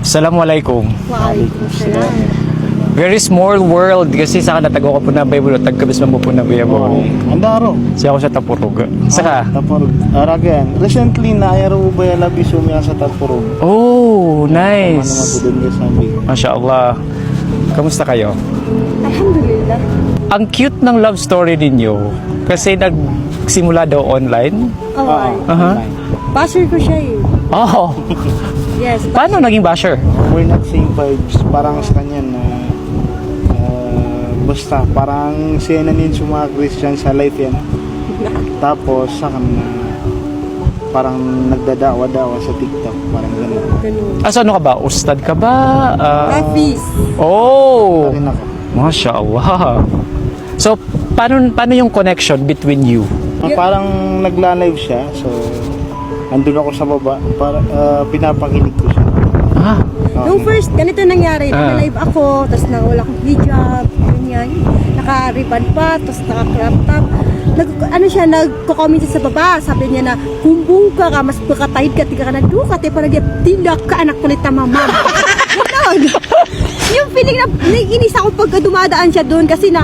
Assalamualaikum. Waalaikumsalam. Very small world kasi sa kanatago ko po na Bible tagkabis man po na Bible. Andaro. Siya ako sa Tapurog. Saka? Tapurog. Aragan. Recently na ayaro ba yung labi sumya sa Tapurog? Oh, nice. Ano ka sabi? Masya Allah. Kamusta kayo? Alhamdulillah. Ang cute ng love story ninyo kasi nagsimula daw online. Oh, ay. Aha. Basher ko siya eh. Oh, Yes. paano naging basher? We're not same vibes. Parang sa kanya na basta parang siya na din sa mga Christian sa life yan. Tapos sa kanya parang nagdadawa-dawa sa TikTok. Parang gano'n. Ganun. So ano ka ba? Ustad ka ba? Hafiz. Oh, Rin ako. Masya Allah. So, paano yung connection between you? Parang nagla-live siya. So, andun ako sa baba. Para, pinapakinig ko siya. Ah, Nung first, ganito nangyari. Naka-live ako, tapos wala akong hijab, ganyan. Naka-ribbon pa, tapos naka-crop top. Nagko-comment siya sa baba. Sabi niya na, kumbong ka, mas pagkatahid ka, tiga ka na dukat, parang tindak ka, anak kulit na mamam. Ganon. Yung feeling na, naiinis ako pagka dumadaan siya doon kasi na,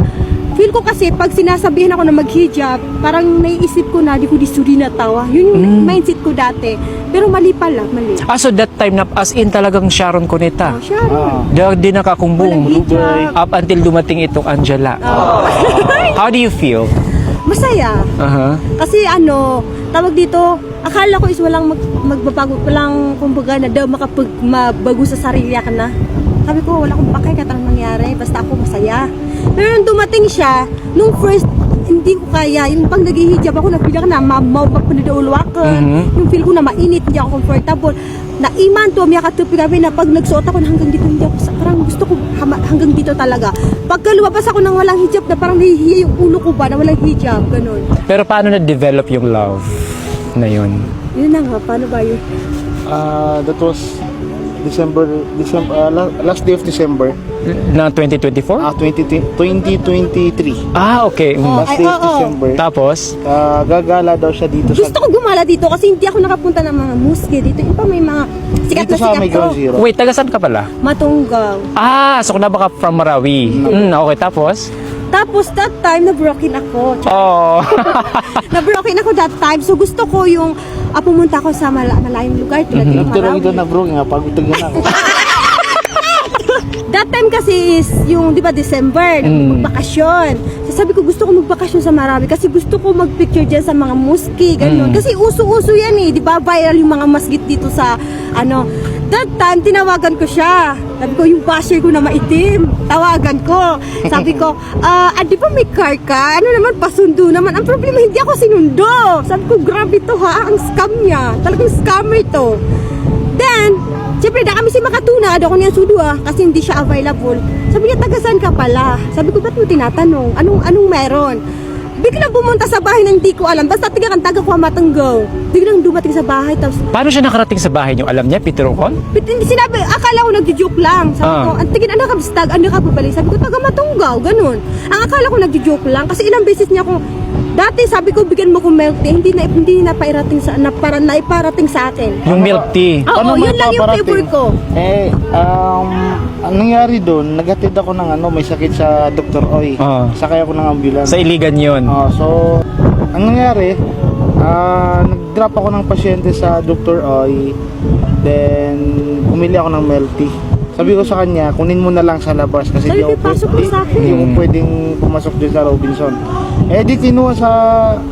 feel ko kasi pag sinasabihan ako na mag-hijab, parang naiisip ko na di ko disuri na tawa. Yun yung mindset ko dati. Pero mali pala, mali. so that time na as in talagang Sharon Cuneta. Oh, siya. Di nakakumbong. Walang hijab. Up until dumating itong Angela. How do you feel? Masaya. Aha. Kasi tawag dito, akala ko is walang magbabago, walang kumbaga na daw mabago sa sarili ka na. Sabi ko, wala akong pakay katang nangyari, basta ako masaya. Pero nung dumating siya, nung first, hindi ko kaya, yung pag nag-hijab ako, napila ka na, mamaw, magpanadaulwakan, yung feel ko na mainit, hindi ako comfortable. Naiman to, miya katupi kami na pag nagsuot ako na hanggang dito, hindi ako, parang gusto ko hanggang dito talaga. Pagka lumabas ako ng walang hijab na parang nahihiya yung ulo ko ba na walang hijab, ganun. Pero paano na-develop yung love na yun? Yun na nga, paano ba yun? That was last day of December Na 2024? 2023. Okay. Last day of December. Tapos? Gagala daw siya dito Gusto ko gumala dito kasi hindi ako nakapunta ng mga muske dito. Yung pa may mga sikat dito na sa sikat may ko. Ground Zero. Wait, taga saan ka pala? Matunggaw. So na baka from Marawi. Okay, tapos? Tapos that time, na-broken ako. Oh. Na-broken ako that time. So gusto ko yung pumunta ako sa malayong lugar. Tulad ng Pero Marawi. ito na bro, nga pagod na ako. That time kasi is yung, di ba, December, magbakasyon. So sabi ko, gusto ko magbakasyon sa Marawi kasi gusto ko magpicture dyan sa mga muski, ganun. Kasi uso-uso yan eh, di ba, viral yung mga masjid dito sa, that time, tinawagan ko siya. Sabi ko, yung basher ko na maitim, tawagan ko. Sabi ko, di ba may car ka? Ano naman, pasundo naman. Ang problema, hindi ako sinundo. Sabi ko, grabe to ha, ang scam niya. Talagang scammer to. Then, siyempre, na kami si Makatuna, ako niya sudo kasi hindi siya available. Sabi niya, tagasan ka pala. Sabi ko, ba't mo tinatanong? Anong meron? Biglang pumunta sa bahay nang di ko alam. Basta taga ko matanggaw. Biglang dumating sa bahay. Tapos, Paano siya nakarating sa bahay niyo? Alam niya, Peter Ocon? hindi sinabi, akala ko nagjo-joke lang. Sabi ko, ang tingin, ano ka basta, ano ka babalik? Sabi ko, taga matunggaw, ganun. Ang akala ko nagjo-joke lang. Kasi ilang beses niya ako, dati sabi ko, bigyan mo ko milk tea. Hindi naiparating sa akin. Yung milk tea. Oo, yun lang yung paparating? flavor ko. Ang nangyari doon, naghatid ako ng may sakit sa Dr. Oy. Sakay ako ng ambulance. Sa Iligan yun. So, ang nangyari, nag-drop ako ng pasyente sa Dr. Oy. Then, bumili ako ng milk tea. Sabi ko sa kanya, kunin mo na lang sa labas kasi Sabi ko, pasok mo sa akin. Hindi mo pwedeng pumasok din sa Robinson. Di kinuha sa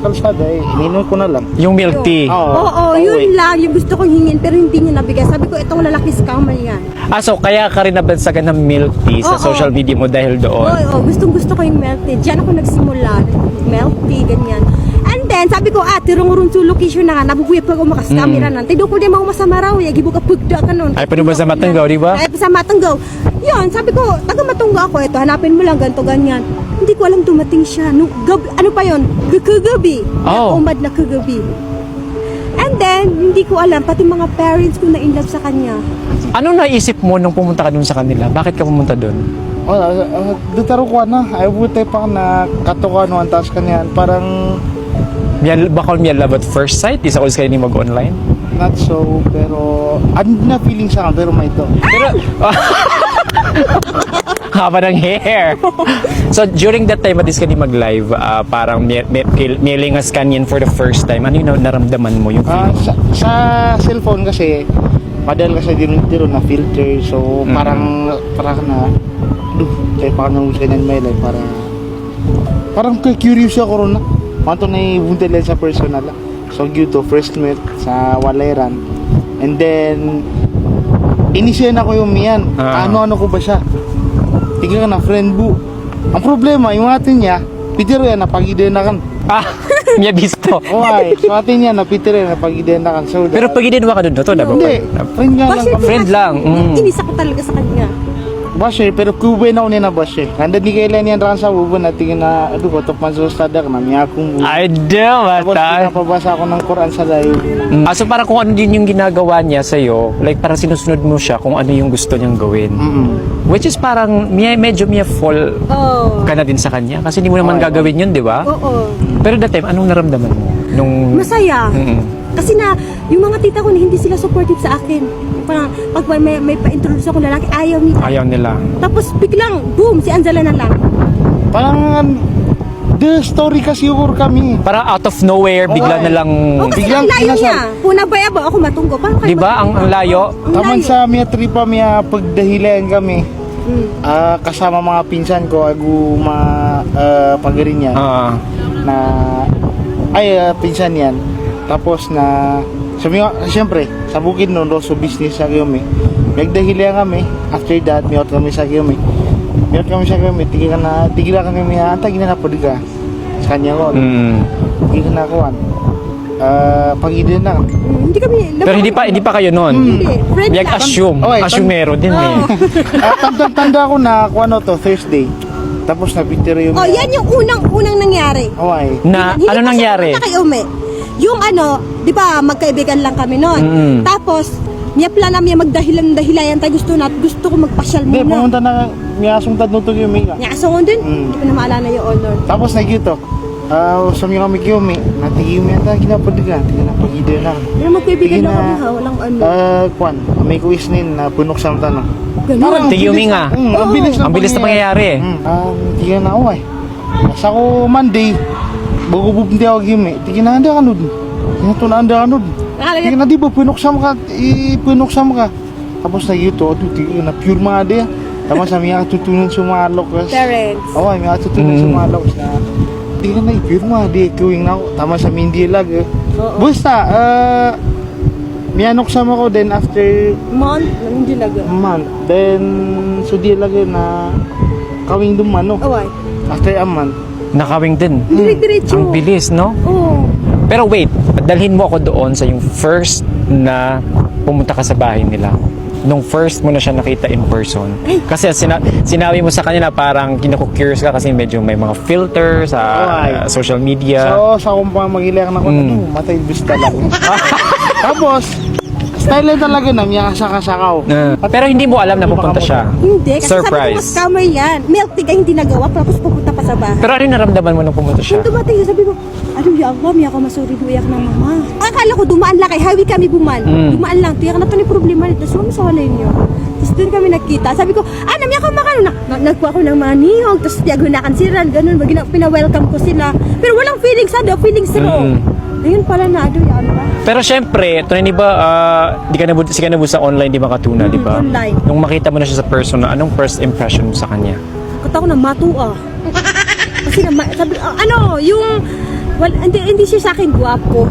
kalsada ininom ko na lang. Yung milk tea. Oo, yun lang yung gusto kong hingin pero hindi niya nabigay. Sabi ko, itong lalaki scammer yan. So kaya ka rin nabansagan ng milk tea sa Oo. social media mo dahil doon? Oo, gusto ko yung milk tea. Diyan ako nagsimula. Milk tea, ganyan. And then, sabi ko, tirong sa location na nga, nabubuhay pa ako makaskamera na. Tido ko din mo sa Marawi, gibo ka pagda ka nun. Ay, pwede ba sa Matanggaw, di ba? Ay, sa Matanggaw. Yun, sabi ko, taga Matanggaw ako, ito, hanapin mo lang, ganito, ganyan. Hindi ko alam dumating siya. Ano pa yun? Kagabi. Umad na kagabi. And then, hindi ko alam, pati mga parents ko na in love sa kanya. Anong naisip mo nung pumunta ka dun sa kanila? Bakit ka pumunta dun? Dutaro ko ay buti pa na katukan no antas kanyan parang Bakal miya love at first sight? Isa ko kayo ni mag-online? not so, pero ano na feeling sa akin, pero may ito. Pero, haba ng hair. So, during that time, matis ka di mag-live, parang may lingas kanyan for the first time. Ano yung naramdaman mo? Yung feeling? Sa cellphone kasi, padahal kasi dito na filter, so parang na, kaya parang nangusay na may life, parang curious ako ron na. Manto na ibuntilan sa personal. So, to first meet sa Waleran. And then, inisyan ako yung miyan. Ano ko ba siya? Tingnan ka na, friend bu. Ang problema, yung atin niya, pitiro yan, napag-idean na kan. Miya bisto. Okay, so atin yan, napitiro yan, napag-idean na kan. So, Pero pag mo ka doon, to, hindi, friend nga lang kami. Friend lang. Inis ako talaga sa kanya. Basher, pero kubay na ako niya na basher. Kanda di kailan yan ran sa bubo na tingin na, ko, tokman sa ustadak na, may akong bubo. I do, Tapos mata. pinapabasa ako ng Quran sa live. So parang kung ano din yung ginagawa niya sa'yo, like parang sinusunod mo siya kung ano yung gusto niyang gawin. Which is parang medyo fall Oh. ka na din sa kanya kasi hindi mo naman gagawin yun, di ba? Oo. Pero that time, anong naramdaman mo? Nung... Masaya. Kasi na, yung mga tita ko na hindi sila supportive sa akin. Parang, pag may pa-introduce ako lalaki, ayaw nila. Ayaw nila. Tapos biglang, boom, si Angela na lang. Parang, the story kasi yung kami. Parang out of nowhere, bigla na lang... O kasi Biglang ang layo kinasal. niya. Kung nabayaba ako matunggo. Parang kayo Di ba? Ang layo. Ang Taman layo. sa miya tripa miya pagdahilan kami. Kasama mga pinsan ko, agu pagarin yan. Na, pinsan yan. Tapos na, siyempre, sa bukid nun, so business sa Giyome. Nagdahilan kami, after that, miyot kami sa Giyome. Tigilan kami miya, tagin na po ka. Sa kanya ko, tigilan na ako. Pag-idin na. Hindi kami. Pero hindi pa kayo noon. Hindi. Friend lang. Assume. Okay, Assumero din eh. Tanda ko na, kung ano to, Thursday. Tapos napitiro yung... Oh, yan yung unang nangyari. Okay. Na, Hindi ano pa siya nangyari? pumunta kay Ume. Yung ano, di ba, magkaibigan lang kami noon. Tapos, niya plan namin magdahilan-dahilayan tayo gusto ko magpasyal Hindi, muna. pumunta na, may asong tadnutog yung Mika. Niya asong din, hindi ko na maalala yung honor. Tapos na gito. Sa mga kami Kiyome, natigim yan tayo, kinapadigan, kinapag-idin na. Pero magkaibigan lang kami ha, walang ano. Kwan, may kuisnin na punok sa tanong. Ganun. Tigiyumi nga. Ang bilis na pangyayari. Tigyan na ako eh. Sa ko Monday, bago bubunti ako Kiyome, tigyan na anda ka nun. Tigyan na nun. Tigyan na di ba, punoksam ka. Tapos na gito, tigyan na pure mga ade. Tapos sa mga tutunan sumalok. Parents. Oo, may tutunan sumalok na tigyan na pure mga ade. Kuwing na ako. Tama sa Mindilag eh. Basta, miyanok sama ko then after Hindi laga. month. Then, so di lagi na kawing dumano. Away. After a month. Nakawing din. Diretso. Ang bilis, no? Oo. Pero wait, dalhin mo ako doon sa yung first na pumunta ka sa bahay nila. Nung first mo na siya nakita in person. Kasi sinabi mo sa kanya na parang kinako-curious ka kasi medyo may mga filter sa social media. So, sa kung pa mag-ilak na ko, matay bis talaga. Tapos, style talaga na miya kasakaw. Pero hindi mo alam na pupunta siya. Hindi, kasi Surprise. sabi ko, scammer yan. Milk tea ka hindi nagawa, tapos pupunta pa sa bahay. Pero ano yung naramdaman mo nung pumunta siya? Nung dumating, sabi ko, ano ya Allah, miya ka masuri, duyak na mama. Akala ko, dumaan lang kay highway kami buman. Dumaan lang, tiyak na ito ni problema nito. So, sa walay niyo. Tapos doon kami nakita. Sabi ko, miya ka makano na. Nagkuha ko ng mga nihog, tapos tiyagunakan sila, ganun. Pina-welcome ko sila. Pero walang feelings, feelings raw. Ayun pala na, ya Allah. Pero syempre, ito na di ba, di ka nabuo sa online, di ba Katuna, di ba? Online. Nung makita mo na siya sa person, anong first impression mo sa kanya? Kata ko na matua. Kasi na, sabi, hindi siya sa akin guwapo.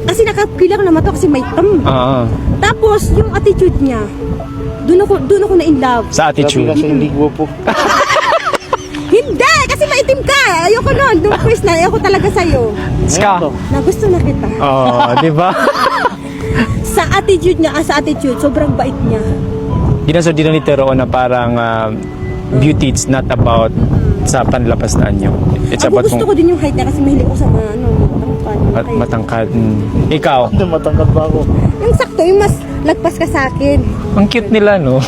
Kasi nakapila ko na matua kasi may tam. Tapos, yung attitude niya, doon ako na in love. Sa attitude. Kasi hindi gwapo. Hindi! Kasi maitim ka! Ayoko nun. Nung first na, ayoko talaga sa'yo. Ska. Na gusto na kita. Di ba? Sa attitude niya, sobrang bait niya. Di na ni Tero na parang beauty, it's not about sa panlabasnaan nyo. It's Ako about gusto ko din yung height niya kasi mahilig ko sa mga matangkad. Ikaw, Hindi, matangkad ba ako? yung sakto, yung mas lagpas ka sa akin. ang cute nila, no?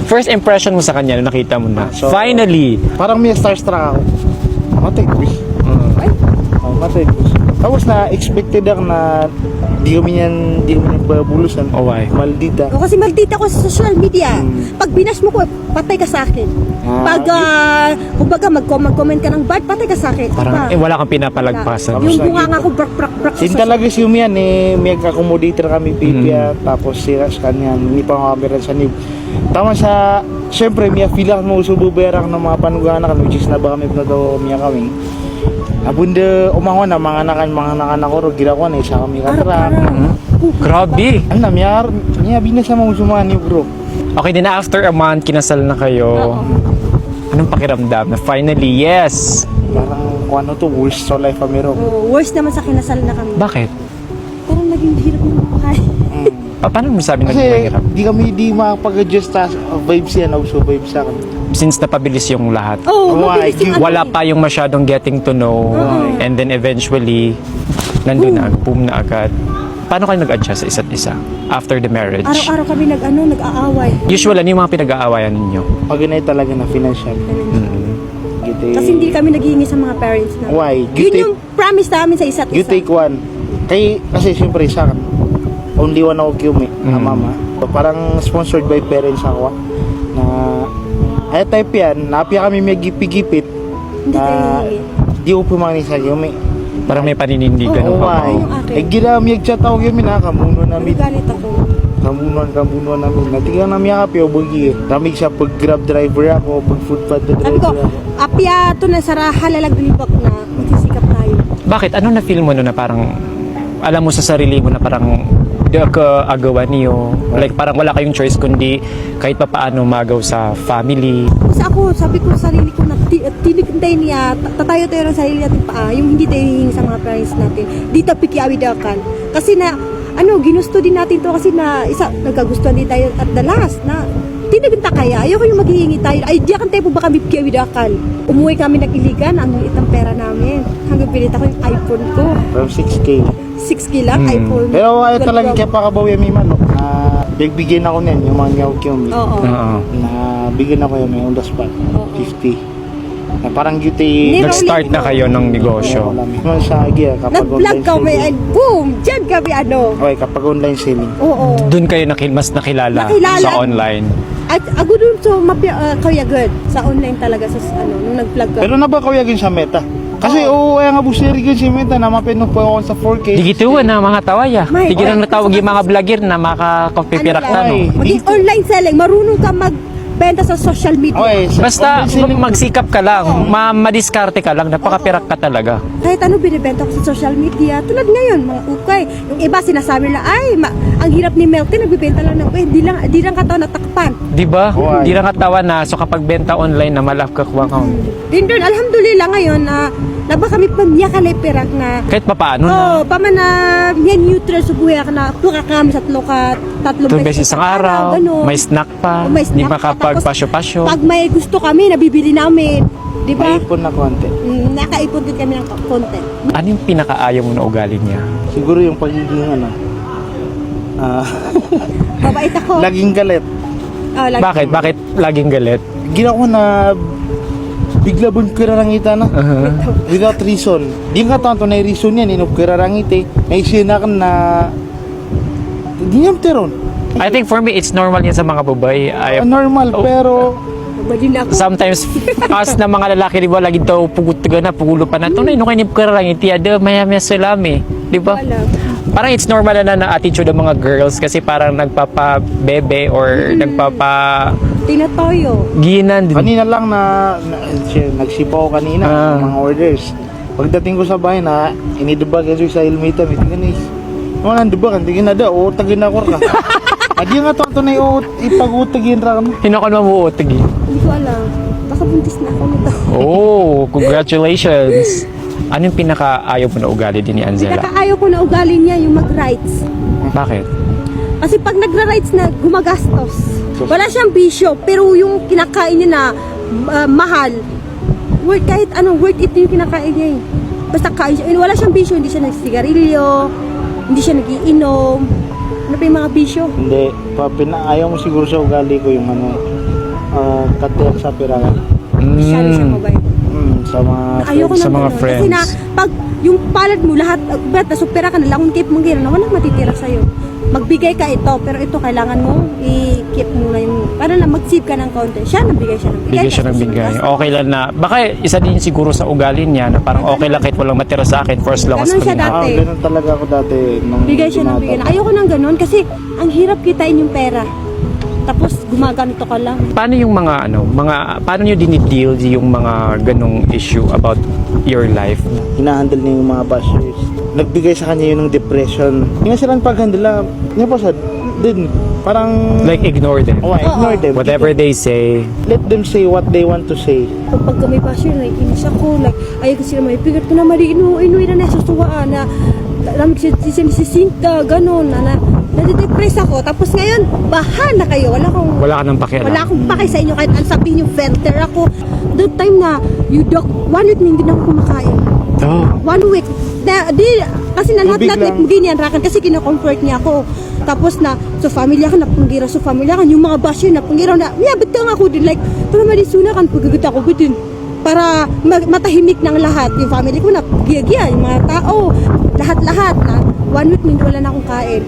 First impression mo sa kanya nung nakita mo na. So, Finally! Parang may starstruck ako. Matay ko. Ay, Matay ko. Tapos na expected ako na di kami yan babulusan. Oh, why? Maldita. O, kasi maldita ko sa social media. Pag binash mo ko, patay ka sa akin. Pag, kumbaga, mag-comment ka ng bad, patay ka sa akin. Parang Diba? wala kang pinapalagpasan. Yung bunga nga ko, brak Sin talaga si Umian may accommodator kami Pipia, tapos sira sa kanya, may pangamira sa nib. Tama sa, syempre, may fila mo sububerak ng mga panugana kami, which is na ba kami pinato miya kami. Abunda, umangon na, mga anak ko, gira ko na, isa kami katrak. Grabe! Ano na, miya binasa mo sumani bro. Okay, din na after a month, kinasal na kayo. Anong pakiramdam na finally, yes! Parang kung ano to, worst so life kami ro. Worst naman sa kinasal na kami. Bakit? Parang naging hirap ng buhay. Paano mo sabi naging Kasi mahirap? di makapag-adjust sa vibes yan, also vibes sa akin. Since napabilis yung lahat. Oh, Why? mabilis yung Wala pa yung masyadong getting to know. And then eventually, nandun na, boom na agad. Paano kayo nag-adjust sa isa't isa after the marriage? Araw-araw kami nag-aaway. Usually, ano yung mga pinag-aawayan ninyo? Pag ganay talaga na financial. Gite. Kasi hindi kami naghihingi sa mga parents na. Why? Yun yung promise namin sa isa't You isa. take one. Kasi siyempre sa akin, only one ako kiumi, mama. So, parang sponsored by parents ako. Na, ay type yan, napya kami may gipit-gipit. Hindi tayo hihingi. Di ko pumangin sa kiumi. Parang may paninindigan. Oo, ng why? yung akin. Ginami chat ako kiumi na, kamuno namin. Galit ako. Kamunuan namin. Natigang namin ako, piyo bugi. Ramig siya pag grab driver ako, pag food panda Sabi ko, driver ako. apya to na sara halalag dilibak na magsisikap tayo. Bakit? Ano na feel mo no na parang alam mo sa sarili mo na parang di ka agawan niyo? Like parang wala kayong choice kundi kahit pa paano magaw sa family. Kasi ako, sabi ko sa sarili ko na tinigintay niya, tatayo tayo ng sarili natin paa, yung hindi tayo hihingi sa mga parents natin. Dito pikiawidakan. Kasi na, ginusto din natin to kasi na isa, nagkagustuhan din tayo at the last na tinaginta kaya, ayoko yung maghihingi tayo. Ay, diyan tayo po ba kami pikiawidakan? Umuwi kami nag-iligan, ang liit ng pera namin. Hanggang pilit ako yung iPhone ko. From 6K. 6K lang, iPhone. Pero ayaw Gold talaga Pro. kaya pakabawi yung mima, no? Bigbigyan ako niyan, yung mga nyaw kiyomi. Oo. Oo. Na bigyan ako yung may on the spot. 50. Na parang duty. Ni- Nag-start na kayo ng negosyo. Naman sa Agia, kapag Nag-vlog kami and boom! Diyan kami Okay, kapag online selling. Oo. Doon kayo mas nakilala, Nakilala. sa online. At ako dun so kaya good sa online talaga sa nung nag-vlog ka. Pero nabakawagin sa meta. Kasi ay nga buseri gan si meta na mapinok po ako sa 4K. Di gituan na mga tawaya. May- Di ginang natawag yung mga vlogger na makakapipirak Ano na lang, no. Ay. maging online selling, marunong ka magbenta sa social media. Okay, Basta magsikap ka lang, madiskarte ka lang, napakapirak ka talaga. Kahit ano binibenta ko sa social media, tulad ngayon, mga ukay. Yung iba sinasabi na, ang hirap ni Melty, nagbibenta lang ng, di lang kataon natakpan. Di ba? Oo, ay. Di lang katawa na, so kapag benta online na malap ka kuha ka. Din doon, alhamdulillah ngayon na naba kami pamiyakali pirak na Kahit pa paano na. oh, pamana yan neutral sa buhay ka na tuka kami sa tatlong 2 beses ang araw, ganun. may snack pa, Oh, may di snack pa. makapagpasyo-pasyo. Pag may gusto kami, nabibili namin. Di ba? Maipon na konti. Nakaipon din kami ng content. Ano yung pinakaayaw mo na ugali niya? Siguro yung pagiging Babait ako. laging galit. Oh, lagi. Bakit? Bakit laging galit? Ginawa ko na bigla bun kirarangita na. Without reason. Di nga tanto na reason yan, inop kirarangite. May sinakan na di niyam teron. I think for me, it's normal yan sa mga babae. Normal, pero Badin ako. Sometimes, as na mga lalaki, di ba, lagi daw pugut na, pugulo pa na. Ito na, inukainip ka lang, iti, ada, maya-maya sulami. Di ba? Wala. Parang it's normal na attitude ng mga girls kasi parang nagpapa-bebe or Tinatoyo. nagpapa-ginan. kanina lang nagsipa ko kanina ng mga orders. Pagdating ko sa bahay na inidubag kasi sa ilmita, may tiganis. Wala nang dubag, tingin na da, utagin na ko ka. Adi nga to na ipag-utagin ra kami. Hinakon mo utig eh. Hindi ko alam. Baka buntis na ako nito. Oh, congratulations. Ano yung pinaka-ayaw mo na ugali din ni Anzela? Pinakaayaw ko na ugali niya yung mag-rights. Bakit? Kasi pag nagra-rights na, gumagastos. Wala siyang bisyo, pero yung kinakain niya na mahal, worth it yung kinakain niya eh. Basta kain siya. Wala siyang bisyo, hindi siya nagsigarilyo, hindi siya nagiinom. Ano pa yung mga bisyo? Hindi, ayaw mo siguro sa ugali ko yung katiyak sa pirakan. Masyado siya mabait. Sa mga Ayoko Sa ng mga ganun. friends. Kasi na, pag yung palad mo, lahat, bet, nasupera ka na lang, keep mo gano'n, walang matitira sa'yo. Magbigay ka ito, pero ito kailangan mo i-keep mo na yung, para na mag-save ka ng konti. Siya nagbigay siya ng bigay. Bigay siya ng bigay. Okay lang na, baka isa din siguro sa ugali niya na parang okay lang kahit walang matira sa akin for as long as Ganun siya kami dati. Ganun talaga ako dati. Nung Bigay siya ng bigay. binata. Ayoko ng ganun kasi ang hirap kitain yung pera. Tapos gumaganito ka lang. Paano yung paano niyo dinideal yung mga ganong issue about your life? Hinahandle niya yung mga bashers. Nagbigay sa kanya yun ng depression. Hindi nga silang pag-handle. Nga po sad, din, parang... Like ignore them. Oh, ignore them. Whatever they say. Let them say what they want to say. Pag may passion, like, inis ako, like, ayaw ko sila may pigat ko na mali, inuwi na nasusuwaan, na lamig sisinta, ganun, na nade-depress ako. Tapos ngayon, bahala kayo, Wala ka nang pakialam. wala akong pake sa inyo, kahit ang sabihin yung venter ako. That time na, one week na hindi na ako kumakain. Oh. 1 week. Kasi na Tubig lahat-lahat lang. like ganyan rakan kasi kino-comfort niya ako. Tapos na so family ako napunggira so family ako yung mga basyo napunggira na bitang ako din like pero madisuna kan pagagita ko bitin para matahimik ng lahat yung family ko na giya yung mga tao lahat-lahat na 1 week hindi wala na akong kain.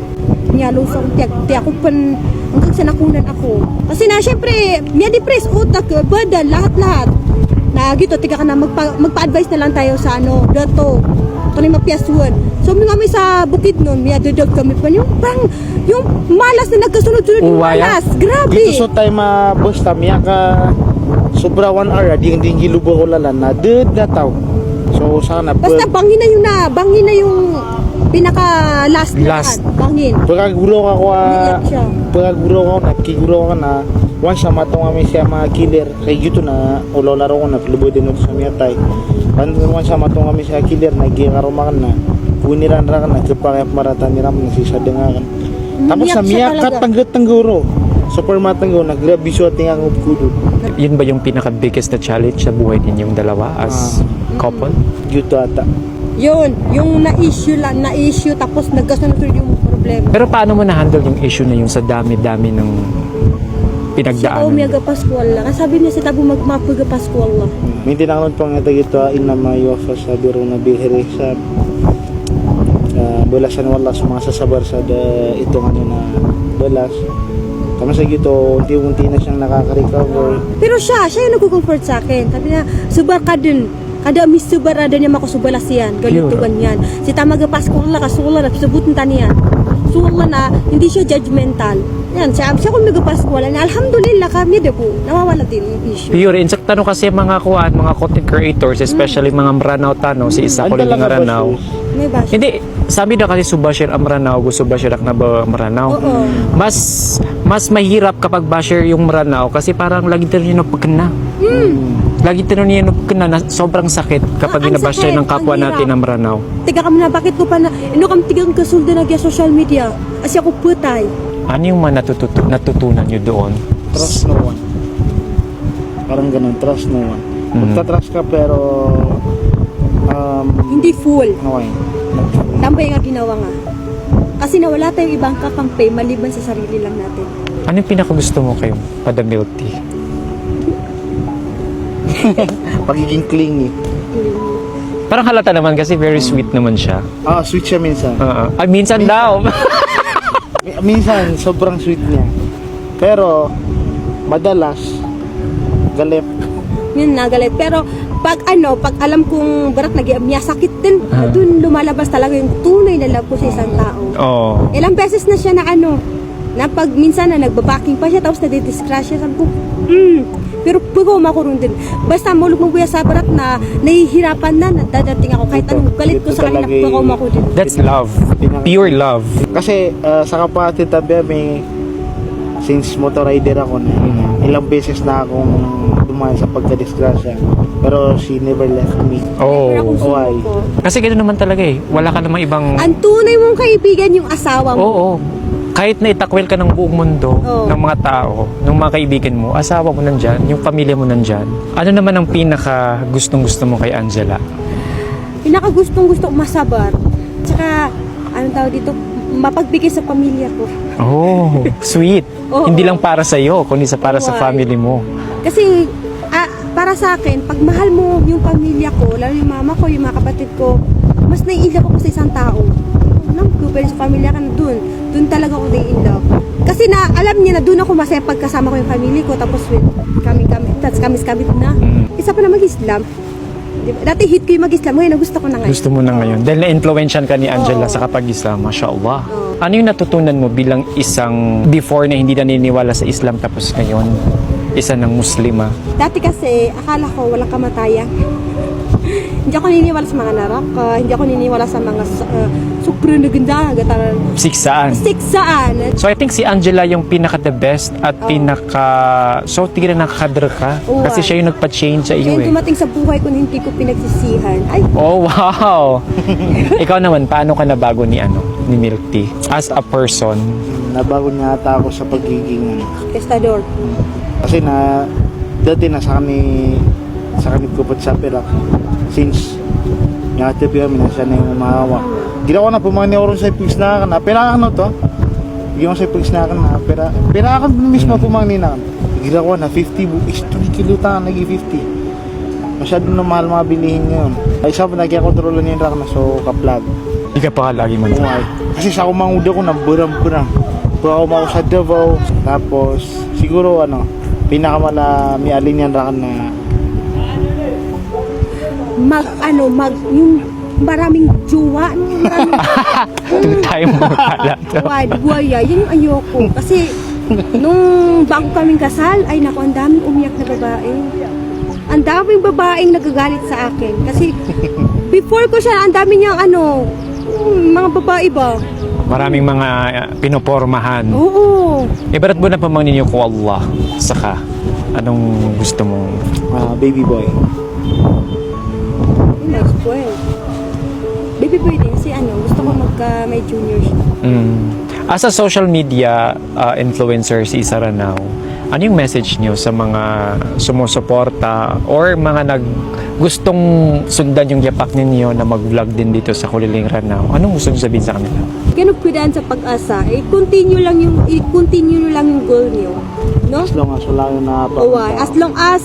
Niyalo sa di ako pan hanggang sa nakunan ako. Kasi na syempre miya depress utak bada lahat-lahat. Na gito tiga ka na magpa-advise na lang tayo sa dato kani mapiasuan. So may sa bukid noon, may dadag kami pa yung parang yung malas na nagkasunod-sunod yung Uwaya? malas. Grabe. Dito sa time boss tamiya ka sobra 1 hour di gilubo ko lalan na dud na tao. So sana Basta bangin na yung pinaka last. Last. Bangin. pagkagulo ka ko Umiiyak siya. pagkagulo ka na kigulo ka na once sa matong kami siya mga killer kay gito na ulo laro ko na lubo din sa miyatay. Once sa matong kami siya killer na gikarumakan na puniran ra ka na kapag maratan nila mo nasisadengakan. Tapos Umiiyak sa siya miya talaga. katanggat tangguro. Super matanggo naggrabe siya tingang upkudo. Yun ba yung pinaka-biggest na challenge sa buhay ninyong dalawa as couple? Gito ata. Yun, yung na-issue tapos nagkasunod-sunod yung problema. Pero paano mo na-handle yung issue na yun sa dami-dami ng Si pinagdaanan? Omega Pascual lang. Sabi niya si Tabu magmapuga Pascual lang. May tinakon pang ito gito ina mayofa sa biro na bihiri sa bulasan wala sa mga sasabar sa ito nga na bulas. Tama sa gito, unti-unti na siyang nakaka-recover. Pero siya yung nagko-comfort sa akin. Sabi niya, subar ka din. Kada mis subarada niya makasubalas yan. Ganito Pure. ganyan. Si Tamaga Pascual kasula na sabutin taniyan. Sula na hindi siya judgmental. Yan, siya kung nag-Pascual na alhamdulillah kami po. Nawawala din yung issue. Pure. In fact, tanong kasi mga content creators, especially mga Maranao Tano, si Isa ko lang Maranao. May bash. Hindi, sabi na kasi subashir ang Maranao, gusto basher na ba Maranao. Oo. Mas mahirap kapag basher yung Maranao kasi parang lagi tayo yung napagkana. Lagi tayo yung napagkana na sobrang sakit kapag Ang binabasher sakit, ng kapwa ang natin hirap. ng Maranao. Tiga kami na, bakit ko pa na, kam tigang kasulda na kaya social media. Asi ako putay. Ano yung mga natutunan nyo doon? Trust no one. Parang ganun, trust no one. Magta-trust ka pero Hindi full. okay. Tambay nga ginawa nga. Kasi nawala tayong ibang kakampi maliban sa sarili lang natin. Ano yung pinakagusto mo kayong milk tea? Pagiging clingy. Parang halata naman kasi very sweet naman siya. Sweet siya minsan. Ay, minsan daw. Minsan, sobrang sweet niya. Pero, madalas, galit. Yun nagalit. Pero pag alam kong barat nag-iamya, sakit din. Doon lumalabas talaga yung tunay na love ko sa isang tao. Oo. Ilang beses na siya na pag minsan na nagbabaking pa siya, tapos nadidiscrash siya, sabi ko, pero pugo makurun din. Basta mulog mo kuya sa barat na nahihirapan na, dadating ako. Kahit anong galit ko sa kanila, pugo makurun din. That's love. Pure love. Kasi, sa kapatid tabi, may since motor rider ako na ilang beses na akong dumaan sa pagka-disgrasya. Pero she never left me. Oh. Why? Kasi gano'n naman talaga eh. Wala ka namang ibang... Ang tunay mong kaibigan yung asawa mo. Oo. Kahit na itakwil ka ng buong mundo, Oo. ng mga tao, ng mga kaibigan mo, asawa mo nandyan, yung pamilya mo nandyan. Ano naman ang pinaka gustong-gusto mo kay Angela? Pinakagustong-gusto masabar. Tsaka, anong tawag dito, mapagbigay sa pamilya ko. Oh, sweet. Oo. Hindi lang para sa iyo, kundi para sa Why? family mo. Kasi, para sa akin, pag mahal mo yung pamilya ko, lalo yung mama ko, yung mga kapatid ko, mas nai-inlove ako sa isang tao. Nang pero sa pamilya ka na dun talaga ako nai-inlove. Kasi na, alam niya na dun ako masaya pagkasama ko yung family ko, tapos kami, tapos kamis-kamit na. Isa pa na mag-Islam. Diba? Dati hit ko yung mag-Islam, ngayon gusto ko na ngayon. Gusto mo na ngayon. Dahil na-influensyan ka ni Angela Oo. sa kapag-Islam, mashallah. Oo. Ano yung natutunan mo bilang isang before na hindi naniniwala sa Islam tapos ngayon, isa ng Muslima? Dati kasi, akala ko walang kamatayan. Hindi ako naniniwala sa mga naraka, hindi ako naniniwala sa mga sobrang naganda, gataran. Siksaan. Siksaan. So I think si Angela yung pinaka the best at so tira nakakadr ka Oo. kasi siya yung nagpa-change sa iyo Kaya eh. dumating sa buhay ko na hindi ko pinagsisihan. Ay, Oh wow. Ikaw naman paano ka nabago ni Milk Tea as a person? Nabago niya ata ako sa pagiging testador. kasi dati nasa kami kupot sa Perak since nakatipi kami na siya na yung umahawak. Gila ko na pumangani ako rin sa pigs na kan na pera ano to gila ko sa pigs na kan na pera ako mismo pumangani na kan gila ko na 50 buis 20 kilo ta nagi 50 masyado na mahal mga bilihin ngayon ay isa pa nagkakontrol niya yung rak na so kaplag Hindi ka pa lagi man. umay kasi sa kumanguda ko na burang pura ako mako sa Davao tapos siguro pinakamala may alin yan rak na Yung maraming jowa, maraming Two time mo pala to. buwaya, yun yung ayoko. Kasi, nung bago kaming kasal, ay naku, ang daming umiyak na babae. Ang daming babaeng nagagalit sa akin. Kasi, before ko siya, ang dami niyang mga babae ba? Maraming mga pinopormahan. Oo. Ba't mo na pamangnin ko Allah saka anong gusto mong baby boy. Nice boy. Baby boy din, kasi gusto ko may junior siya. As a social media influencer si Isa Ranao, ano yung message niyo sa mga sumusuporta or mga gustong sundan yung yapak ninyo na mag-vlog din dito sa Kuliling Ranao? Anong gusto niyo sabihin sa kanila? Kinupidaan sa pag-asa, i-continue lang yung goal niyo. No? As long as wala yung As long as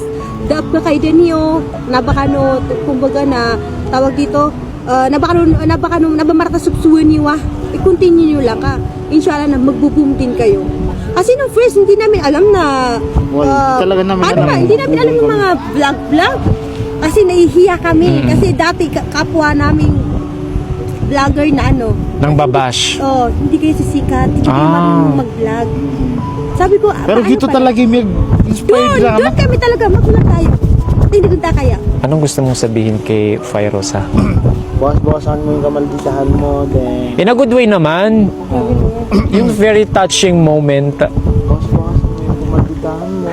dapat ka kayo niyo, nabakano, kumbaga na tawag dito, nabakano, nabamarata subsuwan niyo i-continue niyo lang ka. Inshallah na magbo-boom din kayo. Kasi nung first, hindi namin alam na, talaga namin hindi namin alam yung mga vlog. Kasi nahihiya kami. Kasi dati, kapwa namin vlogger na Nang babash. hindi kayo sisikat, hindi kayo marunong mag-vlog. Sabi ko, pero paano dito pa? talaga yung inspired lang Doon kami talaga, magulat tayo. At hindi doon kaya. Anong gusto mong sabihin kay Fairosa? Bawas-bawasan mo yung kamalditahan mo then In a good way naman. Sabi niya. Yung very touching moment. bawas-bawasan mo yung kamalditahan mo.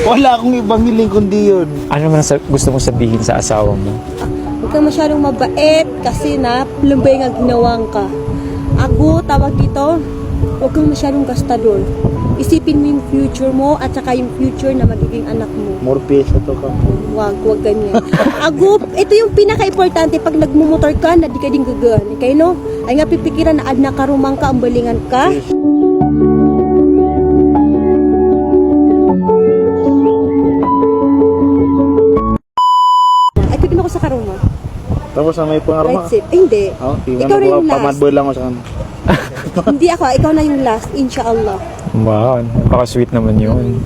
Wala akong ibang hiling kundi yun. Ano man gusto mong sabihin sa asawa mo? Huwag kang masyadong mabait kasi lumbay nga ginawang ka. Ako, tawag dito, huwag kang masyadong gastador. Isipin mo yung future mo at saka yung future na magiging anak mo. More peso to ka. Huwag ganyan. Ako, ito yung pinaka-importante pag nagmumotor ka na di ka din gagaan. Okay, no? Ay nga pipikiran na ad nakarumang ka, ang balingan ka. Ay, pipin ako sa karuma. Tapos may pangarma. Right safe. Hindi. Ikaw na yung last. Pamadboy lang ako sa kanila. Hindi ako, ikaw na yung last, inshallah. Wow, napaka-sweet naman yun.